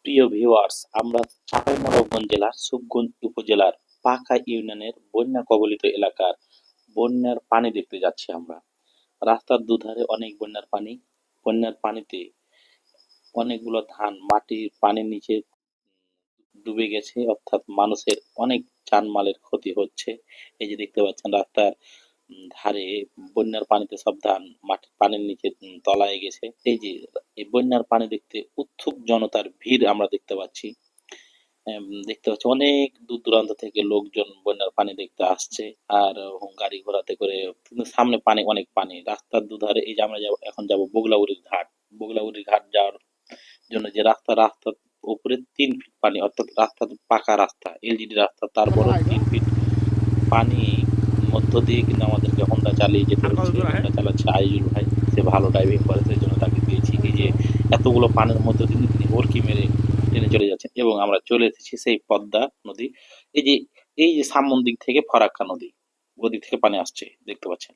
প্রিয় ভিউয়ার্স, আমরা চাঁপাইনবাবগঞ্জ জেলার শিবগঞ্জ উপজেলার পাঁকা ইউনিয়নের বন্যা কবলিত এলাকার বন্যার পানি দেখতে যাচ্ছি আমরা। রাস্তার দুধারে অনেক বন্যার পানি। বন্যার পানিতে অনেকগুলো ধান মাটির পানির নিচে ডুবে গেছে, অর্থাৎ মানুষের অনেক জানমালের ক্ষতি হচ্ছে। এই যে দেখতে পাচ্ছেন রাস্তার ধারে বন্যার পানিতে সব ধান মাটির পানির নিচে তলায় গেছে। এই যে এই বন্যার পানি দেখতে উৎসুক জনতার ভিড় আমরা দেখতে পাচ্ছি। দেখতে পাচ্ছি অনেক দূর দূরান্ত থেকে লোকজন বন্যার পানি দেখতে আসছে। আর গাড়ি ঘোড়াতে করে, কিন্তু সামনে পানি, অনেক পানি রাস্তার দুধারে। এই যে আমরা এখন যাব বগলাউড়ির ঘাট। বগলাউড়ির ঘাট যাওয়ার জন্য যে রাস্তার উপরে 3 ফিট পানি, অর্থাৎ রাস্তা পাকা রাস্তা, এলজিডি রাস্তা, তারপরও 3 ফিট পানি মধ্য দিয়ে কিন্তু আমাদেরকে হোন্ডা চালিয়ে যেতে হচ্ছে। হোন্ডা চালাচ্ছে আইজুল ভাই, সে ভালো ড্রাইভিং করে, সেই জন্য তাকে দিয়েছি। এই যে এতগুলো পানির মধ্যে দিয়ে তিনি হুড়কি মেরে ট্রেনে চলে যাচ্ছেন এবং আমরা চলে এসেছি সেই পদ্মা নদী। এই যে সামন দিক থেকে ফরাক্কা নদী, ওদিক থেকে পানি আসছে দেখতে পাচ্ছেন।